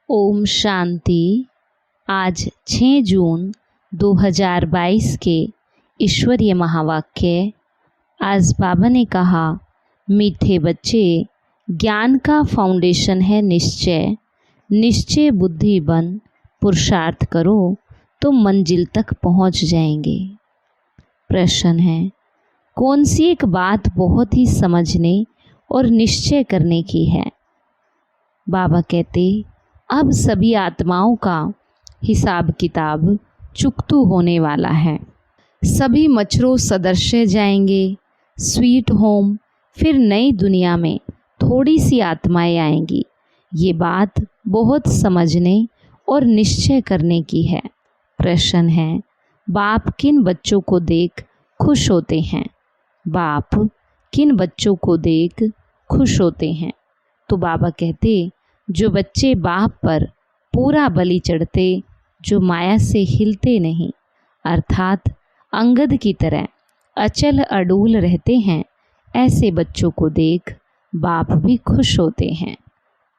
ओम शांति। आज 6 जून 2022 के ईश्वरीय महावाक्य। आज बाबा ने कहा, मीठे बच्चे, ज्ञान का फाउंडेशन है निश्चय। निश्चय बुद्धि बन पुरुषार्थ करो तो मंजिल तक पहुंच जाएंगे। प्रश्न है, कौन सी एक बात बहुत ही समझने और निश्चय करने की है? बाबा कहते, अब सभी आत्माओं का हिसाब किताब चुकतू होने वाला है। सभी मच्छरों सदृश जाएंगे स्वीट होम। फिर नई दुनिया में थोड़ी सी आत्माएं आएंगी। ये बात बहुत समझने और निश्चय करने की है। प्रश्न है, बाप किन बच्चों को देख खुश होते हैं? बाप किन बच्चों को देख खुश होते हैं? तो बाबा कहते, जो बच्चे बाप पर पूरा बलि चढ़ते, जो माया से हिलते नहीं, अर्थात अंगद की तरह अचल अडूल रहते हैं, ऐसे बच्चों को देख बाप भी खुश होते हैं।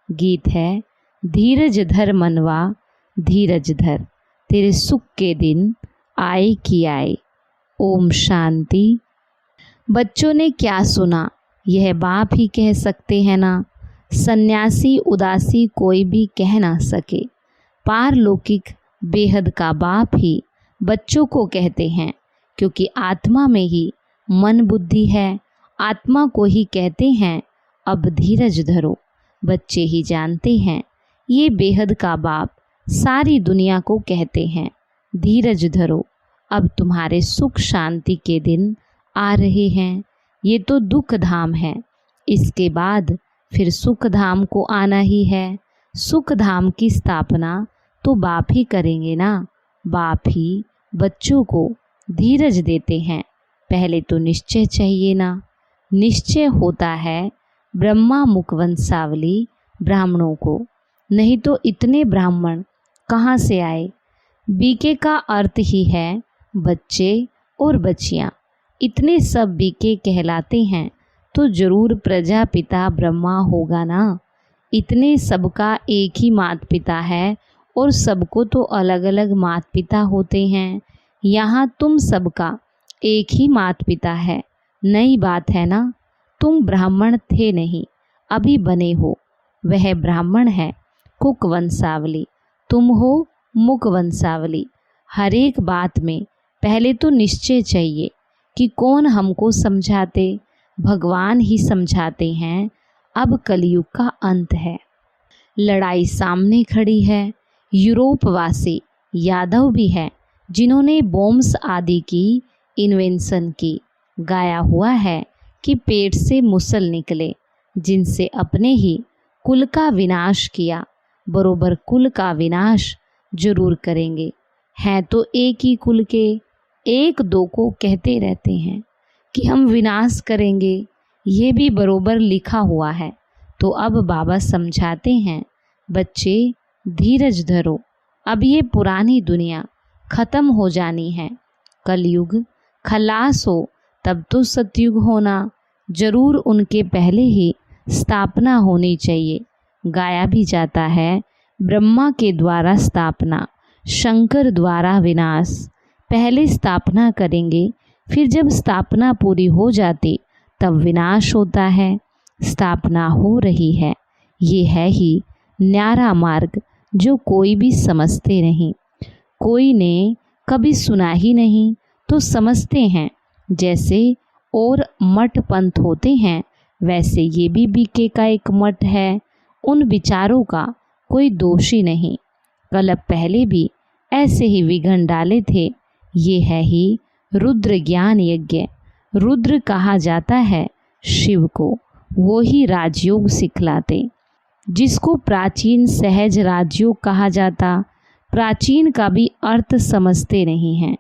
गीत है, धीरज धर मनवा धीरज धर, तेरे सुख के दिन आए कि आए। ओम शांति। बच्चों ने क्या सुना, यह बाप ही कह सकते हैं ना। सन्यासी उदासी कोई भी कह ना सके। पारलौकिक बेहद का बाप ही बच्चों को कहते हैं, क्योंकि आत्मा में ही मन बुद्धि है। आत्मा को ही कहते हैं, अब धीरज धरो। बच्चे ही जानते हैं, ये बेहद का बाप सारी दुनिया को कहते हैं, धीरज धरो। अब तुम्हारे सुख शांति के दिन आ रहे हैं। ये तो दुख धाम है, इसके बाद फिर सुख धाम को आना ही है। सुख धाम की स्थापना तो बाप ही करेंगे ना। बाप ही बच्चों को धीरज देते हैं। पहले तो निश्चय चाहिए ना। निश्चय होता है ब्रह्मा मुखवंशावली ब्राह्मणों को, नहीं तो इतने ब्राह्मण कहाँ से आए? बीके का अर्थ ही है बच्चे और बच्चियाँ। इतने सब बीके कहलाते हैं तो जरूर प्रजापिता ब्रह्मा होगा ना। इतने सबका एक ही माता पिता है और सबको तो अलग अलग माता पिता होते हैं। यहाँ तुम सबका एक ही माता पिता है। नई बात है ना। तुम ब्राह्मण थे नहीं, अभी बने हो। वह ब्राह्मण है कुक वंशावली, तुम हो मुख वंशावली। हर एक बात में पहले तो निश्चय चाहिए कि कौन हमको समझाते? भगवान ही समझाते हैं। अब कलयुग का अंत है। लड़ाई सामने खड़ी है। यूरोपवासी यादव भी है, जिन्होंने बॉम्ब्स आदि की इन्वेंशन की। गाया हुआ है कि पेट से मुसल निकले, जिनसे अपने ही कुल का विनाश किया। बरोबर कुल का विनाश जरूर करेंगे। हैं तो एक ही कुल के, एक दो को कहते रहते हैं कि हम विनाश करेंगे। ये भी बरोबर लिखा हुआ है। तो अब बाबा समझाते हैं, बच्चे धीरज धरो। अब ये पुरानी दुनिया ख़त्म हो जानी है। कलयुग खलास हो तब तो सतयुग होना। जरूर उनके पहले ही स्थापना होनी चाहिए। गाया भी जाता है, ब्रह्मा के द्वारा स्थापना, शंकर द्वारा विनाश। पहले स्थापना करेंगे, फिर जब स्थापना पूरी हो जाती तब विनाश होता है। स्थापना हो रही है। ये है ही न्यारा मार्ग, जो कोई भी समझते नहीं। कोई ने कभी सुना ही नहीं तो समझते हैं। जैसे और मठ पंथ होते हैं, वैसे ये भी बीके का एक मठ है। उन विचारों का कोई दोष ही नहीं। कल्प पहले भी ऐसे ही विघन डाले थे। ये है ही रुद्र ज्ञान यज्ञ। रुद्र कहा जाता है शिव को, वो ही राजयोग सिखलाते। जिसको प्राचीन सहज राजयोग कहा जाता, प्राचीन का भी अर्थ समझते नहीं हैं।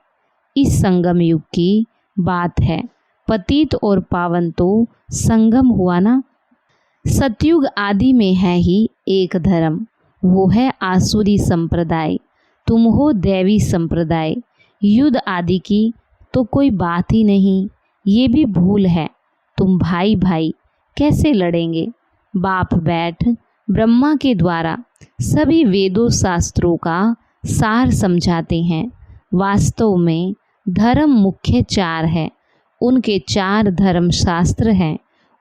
इस संगम युग की बात है। पतित और पावन तो संगम हुआ ना। सतयुग आदि में है ही एक धर्म, वो है आसुरी संप्रदाय। तुम हो दैवी संप्रदाय। युद्ध आदि की तो कोई बात ही नहीं। ये भी भूल है। तुम भाई भाई कैसे लड़ेंगे? बाप बैठ ब्रह्मा के द्वारा सभी वेदों शास्त्रों का सार समझाते हैं। वास्तव में धर्म मुख्य 4 है। उनके 4 धर्म शास्त्र हैं।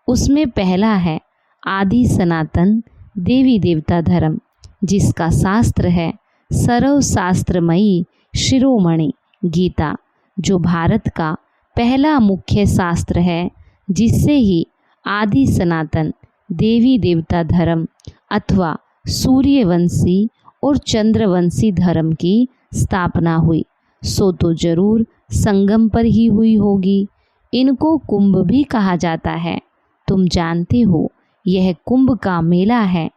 उसमें पहला है आदि सनातन देवी देवता धर्म, जिसका शास्त्र है सर्व शास्त्रमयी शिरोमणि गीता, जो भारत का पहला मुख्य शास्त्र है, जिससे ही आदि सनातन देवी देवता धर्म अथवा सूर्यवंशी और चंद्रवंशी धर्म की स्थापना हुई। सो तो जरूर संगम पर ही हुई होगी। इनको कुंभ भी कहा जाता है। तुम जानते हो यह कुंभ का मेला है,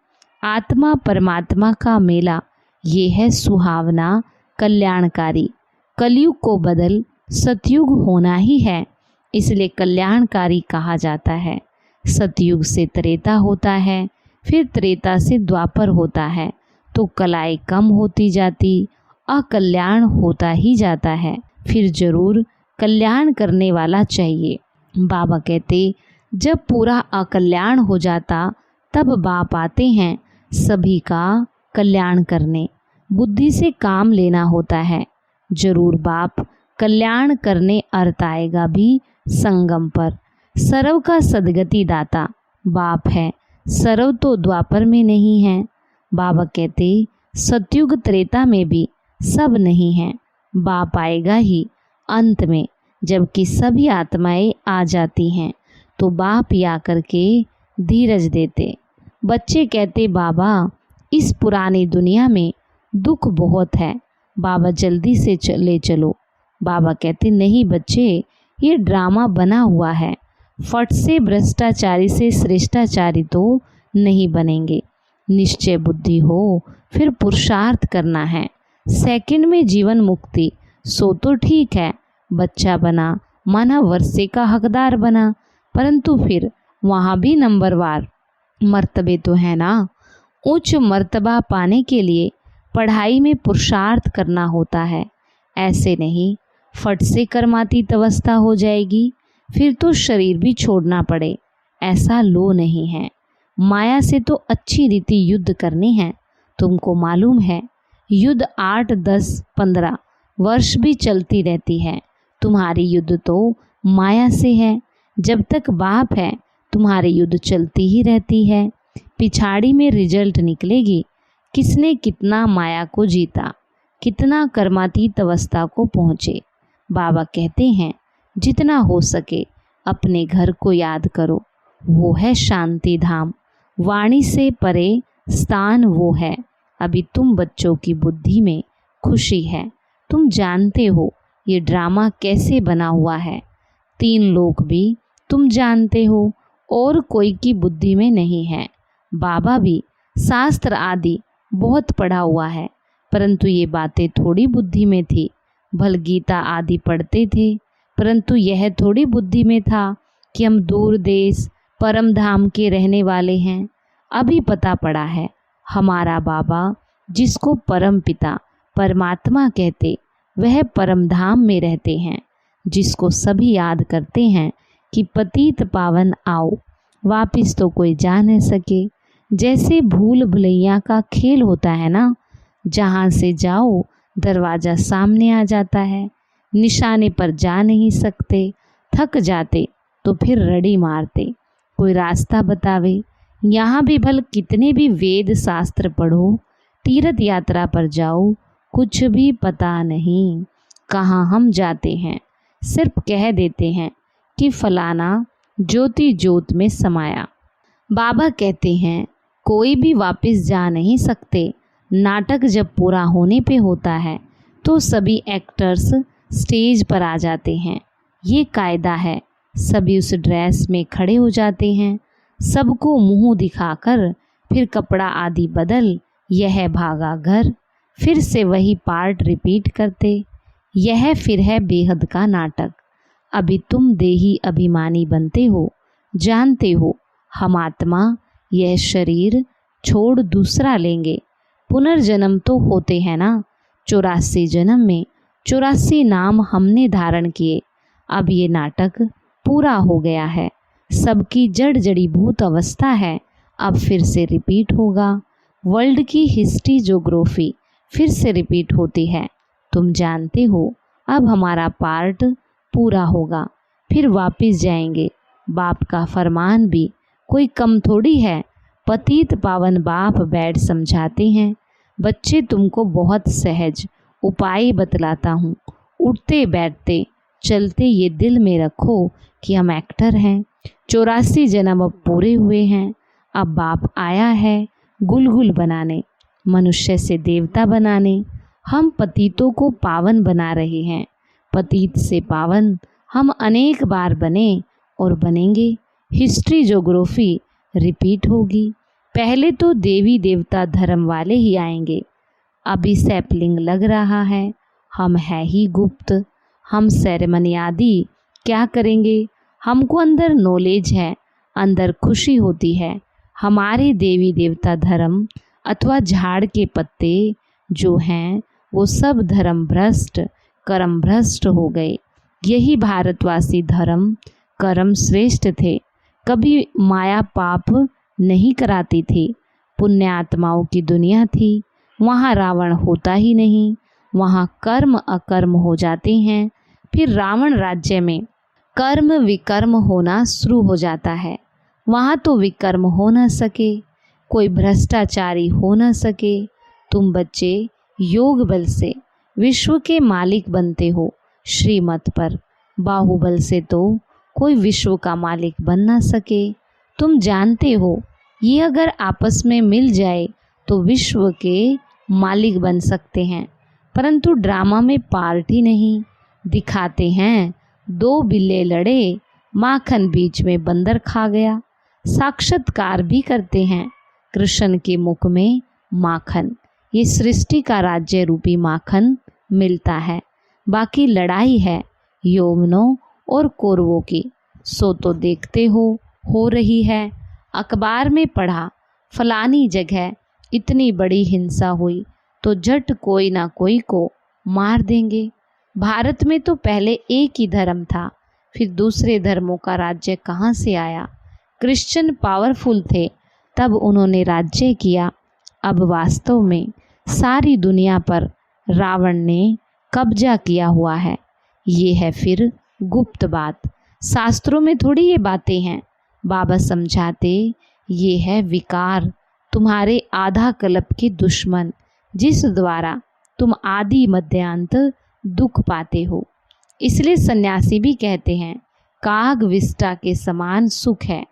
आत्मा परमात्मा का मेला। ये है सुहावना, कल्याणकारी। कलयुग को बदल सतयुग होना ही है, इसलिए कल्याणकारी कहा जाता है। सतयुग से त्रेता होता है, फिर त्रेता से द्वापर होता है, तो कलाएं कम होती जाती, अकल्याण होता ही जाता है। फिर जरूर कल्याण करने वाला चाहिए। बाबा कहते जब पूरा अकल्याण हो जाता तब बाप आते हैं सभी का कल्याण करने। बुद्धि से काम लेना होता है। जरूर बाप कल्याण करने अर्थ आएगा भी संगम पर। सर्व का सदगति दाता बाप है, सर्व तो द्वापर में नहीं है। बाबा कहते सतयुग त्रेता में भी सब नहीं है, बाप आएगा ही अंत में। जबकि सभी आत्माएं आ जाती हैं तो बाप या करके धीरज देते। बच्चे कहते बाबा इस पुरानी दुनिया में दुख बहुत है, बाबा जल्दी से ले चलो। बाबा कहते नहीं बच्चे, ये ड्रामा बना हुआ है। फट से भ्रष्टाचारी से श्रेष्ठाचारी तो नहीं बनेंगे। निश्चय बुद्धि हो फिर पुरुषार्थ करना है। सेकंड में जीवन मुक्ति, सो तो ठीक है। बच्चा बना माना वर्षे का हकदार बना, परंतु फिर वहाँ भी नंबरवार मर्तबे तो है ना। उच्च मर्तबा पाने के लिए पढ़ाई में पुरुषार्थ करना होता है। ऐसे नहीं फट से कर्मातीत अवस्था हो जाएगी, फिर तो शरीर भी छोड़ना पड़े, ऐसा लो नहीं है। माया से तो अच्छी रीति युद्ध करनी है। तुमको मालूम है युद्ध 8, 10, 15 वर्ष भी चलती रहती है। तुम्हारी युद्ध तो माया से है। जब तक बाप है तुम्हारी युद्ध चलती ही रहती है। पिछाड़ी में रिजल्ट निकलेगी किसने कितना माया को जीता, कितना कर्मातीत अवस्था को पहुँचे। बाबा कहते हैं जितना हो सके अपने घर को याद करो, वो है शांति धाम। वाणी से परे स्थान वो है। अभी तुम बच्चों की बुद्धि में खुशी है। तुम जानते हो ये ड्रामा कैसे बना हुआ है। 3 लोक भी तुम जानते हो, और कोई की बुद्धि में नहीं है। बाबा भी शास्त्र आदि बहुत पढ़ा हुआ है, परंतु ये बातें थोड़ी बुद्धि में थी। भल गीता आदि पढ़ते थे, परंतु यह थोड़ी बुद्धि में था कि हम दूर देश परम धाम के रहने वाले हैं। अभी पता पड़ा है हमारा बाबा जिसको परम पिता परमात्मा कहते, वह परम धाम में रहते हैं। जिसको सभी याद करते हैं कि पतित पावन आओ, वापिस तो कोई जा न सके। जैसे भूल भुलैया का खेल होता है ना, जहाँ से जाओ दरवाज़ा सामने आ जाता है, निशाने पर जा नहीं सकते, थक जाते तो फिर रड़ी मारते, कोई रास्ता बतावे। यहाँ भी भल कितने भी वेद शास्त्र पढ़ो, तीर्थ यात्रा पर जाओ, कुछ भी पता नहीं कहाँ हम जाते हैं। सिर्फ कह देते हैं कि फलाना ज्योति ज्योत में समाया। बाबा कहते हैं कोई भी वापस जा नहीं सकते। नाटक जब पूरा होने पे होता है तो सभी एक्टर्स स्टेज पर आ जाते हैं। ये कायदा है। सभी उस ड्रेस में खड़े हो जाते हैं, सबको मुंह दिखाकर, फिर कपड़ा आदि बदल यह भागा घर, फिर से वही पार्ट रिपीट करते। यह फिर है बेहद का नाटक। अभी तुम देही अभिमानी बनते हो, जानते हो हम आत्मा यह शरीर छोड़ दूसरा लेंगे। पुनर्जन्म तो होते हैं ना, 84 जन्म में 84 नाम हमने धारण किए। अब ये नाटक पूरा हो गया है। सबकी जड़ जड़ीभूत अवस्था है, अब फिर से रिपीट होगा। वर्ल्ड की हिस्ट्री ज्योग्राफी फिर से रिपीट होती है। तुम जानते हो अब हमारा पार्ट पूरा होगा, फिर वापस जाएंगे। बाप का फरमान भी कोई कम थोड़ी है। पतित पावन बाप बैठ समझाते हैं, बच्चे तुमको बहुत सहज उपाय बतलाता हूँ। उठते बैठते चलते ये दिल में रखो कि हम एक्टर हैं। 84 जन्म अब पूरे हुए हैं। अब बाप आया है गुलगुल बनाने, मनुष्य से देवता बनाने। हम पतितों को पावन बना रहे हैं। पतित से पावन हम अनेक बार बने और बनेंगे। हिस्ट्री ज्योग्राफी रिपीट होगी। पहले तो देवी देवता धर्म वाले ही आएंगे। अभी सैपलिंग लग रहा है, हम है ही गुप्त। हम सेरेमनी आदि क्या करेंगे? हमको अंदर नॉलेज है, अंदर खुशी होती है। हमारे देवी देवता धर्म अथवा झाड़ के पत्ते जो हैं वो सब धर्म भ्रष्ट कर्म भ्रष्ट हो गए। यही भारतवासी धर्म कर्म श्रेष्ठ थे। कभी माया पाप नहीं कराती थी। पुण्य आत्माओं की दुनिया थी। वहाँ रावण होता ही नहीं। वहाँ कर्म अकर्म हो जाते हैं। फिर रावण राज्य में कर्म विकर्म होना शुरू हो जाता है। वहाँ तो विकर्म हो न सके, कोई भ्रष्टाचारी हो न सके। तुम बच्चे योग बल से विश्व के मालिक बनते हो श्रीमत पर। बाहुबल से तो कोई विश्व का मालिक बन ना सके। तुम जानते हो ये अगर आपस में मिल जाए तो विश्व के मालिक बन सकते हैं। परंतु ड्रामा में पार्टी नहीं दिखाते हैं। 2 बिल्ले लड़े, माखन बीच में बंदर खा गया। साक्षात्कार भी करते हैं कृष्ण के मुख में माखन। ये सृष्टि का राज्य रूपी माखन मिलता है। बाकी लड़ाई है यौवनों और कौरवों की, सो तो देखते हो रही है। अखबार में पढ़ा फलानी जगह इतनी बड़ी हिंसा हुई तो झट कोई ना कोई को मार देंगे। भारत में तो पहले एक ही धर्म था, फिर दूसरे धर्मों का राज्य कहाँ से आया? क्रिश्चियन पावरफुल थे तब उन्होंने राज्य किया। अब वास्तव में सारी दुनिया पर रावण ने कब्जा किया हुआ है। ये है फिर गुप्त बात, शास्त्रों में थोड़ी ये बातें हैं। बाबा समझाते ये है विकार, तुम्हारे आधा कल्प के दुश्मन, जिस द्वारा तुम आदि मध्यांत दुख पाते हो। इसलिए सन्यासी भी कहते हैं काग विष्टा के समान सुख है।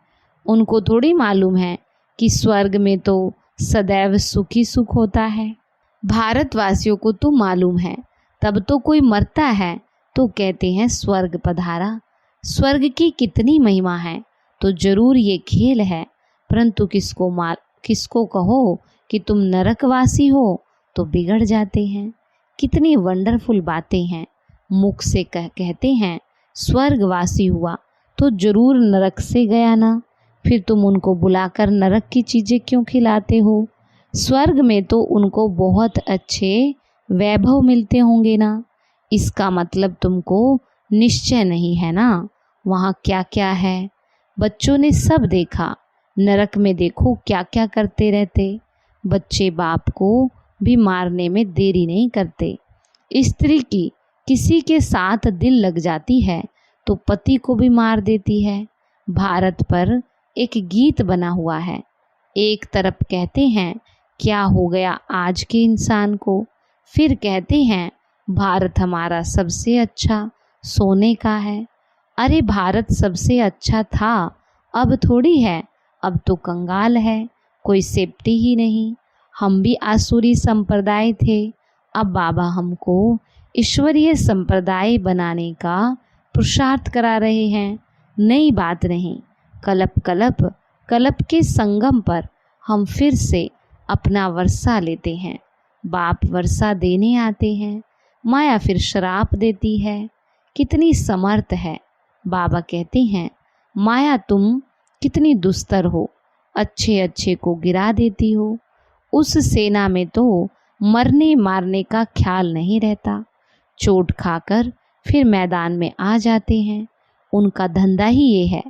उनको थोड़ी मालूम है कि स्वर्ग में तो सदैव सुख ही सुख होता है। भारतवासियों को तो मालूम है, तब तो कोई मरता है तो कहते हैं स्वर्ग पधारा। स्वर्ग की कितनी महिमा है, तो जरूर ये खेल है। परंतु किसको कहो कि तुम नरकवासी हो तो बिगड़ जाते हैं। कितनी वंडरफुल बातें हैं। मुख से कहते हैं स्वर्गवासी हुआ तो जरूर नरक से गया ना। फिर तुम उनको बुलाकर नरक की चीज़ें क्यों खिलाते हो? स्वर्ग में तो उनको बहुत अच्छे वैभव मिलते होंगे ना। इसका मतलब तुमको निश्चय नहीं है ना वहाँ क्या क्या है। बच्चों ने सब देखा, नरक में देखो क्या क्या करते रहते। बच्चे बाप को भी मारने में देरी नहीं करते। स्त्री की किसी के साथ दिल लग जाती है तो पति को भी मार देती है। भारत पर एक गीत बना हुआ है। एक तरफ कहते हैं क्या हो गया आज के इंसान को, फिर कहते हैं भारत हमारा सबसे अच्छा सोने का है। अरे भारत सबसे अच्छा था, अब थोड़ी है, अब तो कंगाल है, कोई सेफ्टी ही नहीं। हम भी आसुरी संप्रदाय थे, अब बाबा हमको ईश्वरीय संप्रदाय बनाने का पुरुषार्थ करा रहे हैं। नई बात नहीं, कलप के संगम पर हम फिर से अपना वर्षा लेते हैं। बाप वर्षा देने आते हैं, माया फिर शराप देती है। कितनी समर्थ है। बाबा कहते हैं माया तुम कितनी दुस्तर हो, अच्छे अच्छे को गिरा देती हो। उस सेना में तो मरने मारने का ख्याल नहीं रहता, चोट खाकर फिर मैदान में आ जाते हैं। उनका धंधा ही ये है,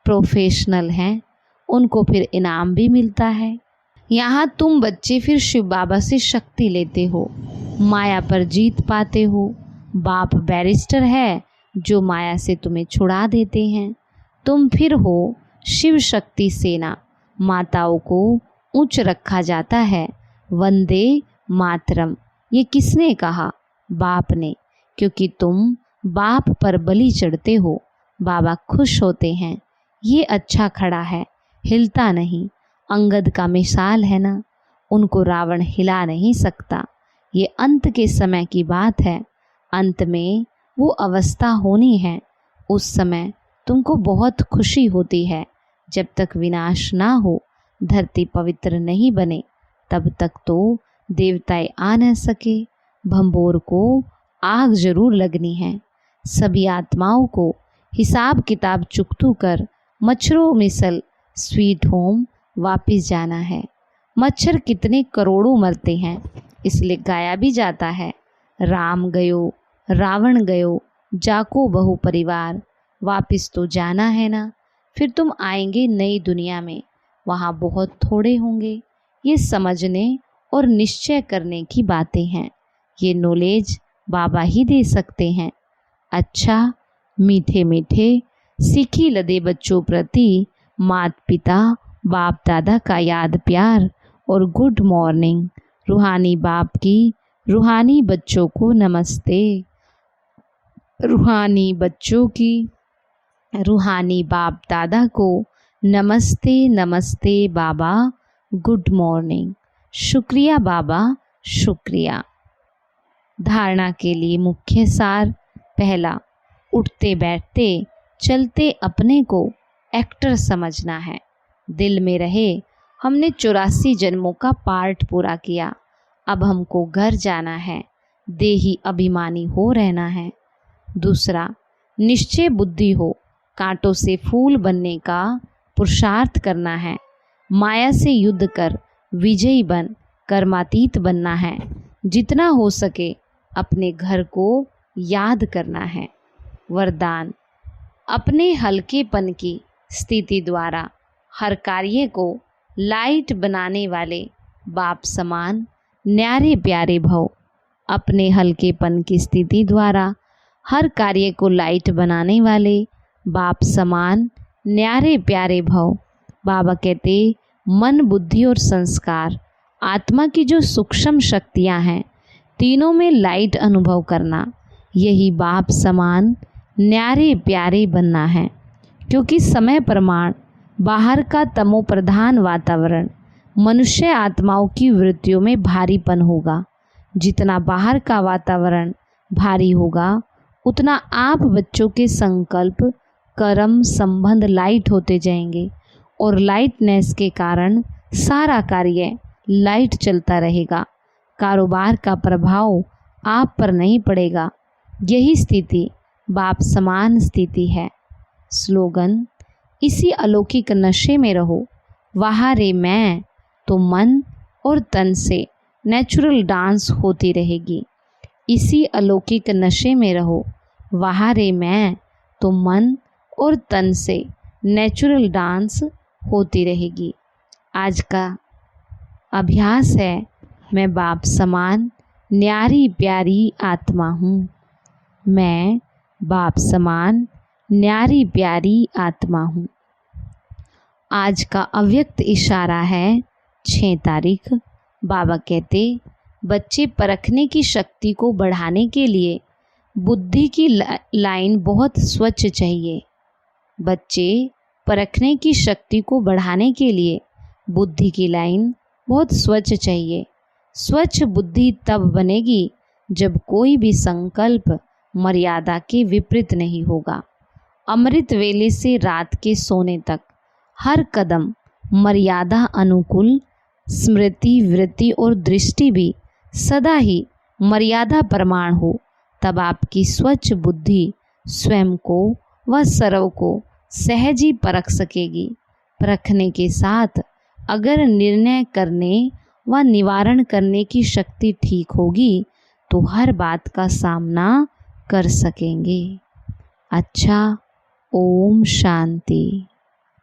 प्रोफेशनल हैं। उनको फिर इनाम भी मिलता है। यहाँ तुम बच्चे फिर शिव बाबा से शक्ति लेते हो, माया पर जीत पाते हो। बाप बैरिस्टर है जो माया से तुम्हें छुड़ा देते हैं। तुम फिर हो शिव शक्ति सेना। माताओं को ऊंच रखा जाता है। वंदे मातरम। ये किसने कहा? बाप ने, क्योंकि तुम बाप पर बलि चढ़ते हो। बाबा खुश होते हैं। ये अच्छा खड़ा है, हिलता नहीं। अंगद का मिसाल है ना, उनको रावण हिला नहीं सकता। ये अंत के समय की बात है। अंत में वो अवस्था होनी है। उस समय तुमको बहुत खुशी होती है। जब तक विनाश ना हो, धरती पवित्र नहीं बने, तब तक तो देवताएं आ न सके। भंबोर को आग जरूर लगनी है। सभी आत्माओं को हिसाब किताब चुकतू कर मच्छरों मिसल स्वीट होम वापिस जाना है। मच्छर कितने करोड़ों मरते हैं, इसलिए गाया भी जाता है, राम गयो रावण गयो जाको बहु परिवार। वापिस तो जाना है ना। फिर तुम आएंगे नई दुनिया में, वहाँ बहुत थोड़े होंगे। ये समझने और निश्चय करने की बातें हैं। ये नॉलेज बाबा ही दे सकते हैं। अच्छा, मीठे मीठे सीखी लदे बच्चों प्रति मात पिता बाप दादा का याद प्यार और गुड मॉर्निंग। रूहानी बाप की रूहानी बच्चों को नमस्ते। रूहानी बच्चों की रूहानी बाप दादा को नमस्ते। नमस्ते बाबा, गुड मॉर्निंग। शुक्रिया बाबा, शुक्रिया। धारणा के लिए मुख्य सार। पहला, उठते बैठते चलते अपने को एक्टर समझना है। दिल में रहे हमने 84 जन्मों का पार्ट पूरा किया, अब हमको घर जाना है। देही अभिमानी हो रहना है। दूसरा, निश्चय बुद्धि हो, कांटों से फूल बनने का पुरुषार्थ करना है। माया से युद्ध कर विजयी बन कर्मातीत बनना है। जितना हो सके अपने घर को याद करना है। वरदान, अपने हल्केपन की स्थिति द्वारा हर कार्य को लाइट बनाने वाले बाप समान न्यारे प्यारे भव। अपने हल्केपन की स्थिति द्वारा हर कार्य को लाइट बनाने वाले बाप समान न्यारे प्यारे भव। बाबा कहते, मन, बुद्धि और संस्कार, आत्मा की जो सूक्ष्म शक्तियाँ हैं, तीनों में लाइट अनुभव करना, यही बाप समान न्यारे प्यारे बनना है। क्योंकि समय प्रमाण बाहर का तमो प्रधान वातावरण मनुष्य आत्माओं की वृत्तियों में भारीपन होगा। जितना बाहर का वातावरण भारी होगा, उतना आप बच्चों के संकल्प, कर्म, संबंध लाइट होते जाएंगे और लाइटनेस के कारण सारा कार्य लाइट चलता रहेगा। कारोबार का प्रभाव आप पर नहीं पड़ेगा। यही स्थिति बाप समान स्थिति है। स्लोगन, इसी अलौकिक नशे में रहो। वहाँ रे मैं तो मन और तन से नेचुरल डांस होती रहेगी। इसी अलौकिक नशे में रहो। वहाँ रे मैं तो मन और तन से नेचुरल डांस होती रहेगी। आज का अभ्यास है, मैं बाप समान न्यारी प्यारी आत्मा हूँ। मैं बाप समान न्यारी प्यारी आत्मा हूँ। आज का अव्यक्त इशारा है 6 तारीख। बाबा कहते, बच्चे परखने की शक्ति को बढ़ाने के लिए बुद्धि की लाइन बहुत स्वच्छ चाहिए। बच्चे परखने की शक्ति को बढ़ाने के लिए बुद्धि की लाइन बहुत स्वच्छ चाहिए। स्वच्छ बुद्धि तब बनेगी जब कोई भी संकल्प मर्यादा के विपरीत नहीं होगा। अमृत वेले से रात के सोने तक हर कदम मर्यादा अनुकूल, स्मृति, वृत्ति और दृष्टि भी सदा ही मर्यादा प्रमाण हो। तब आपकी स्वच्छ बुद्धि स्वयं को व सर्व को सहज ही परख सकेगी। परखने के साथ अगर निर्णय करने व निवारण करने की शक्ति ठीक होगी तो हर बात का सामना कर सकेंगे। अच्छा, ओम शांति।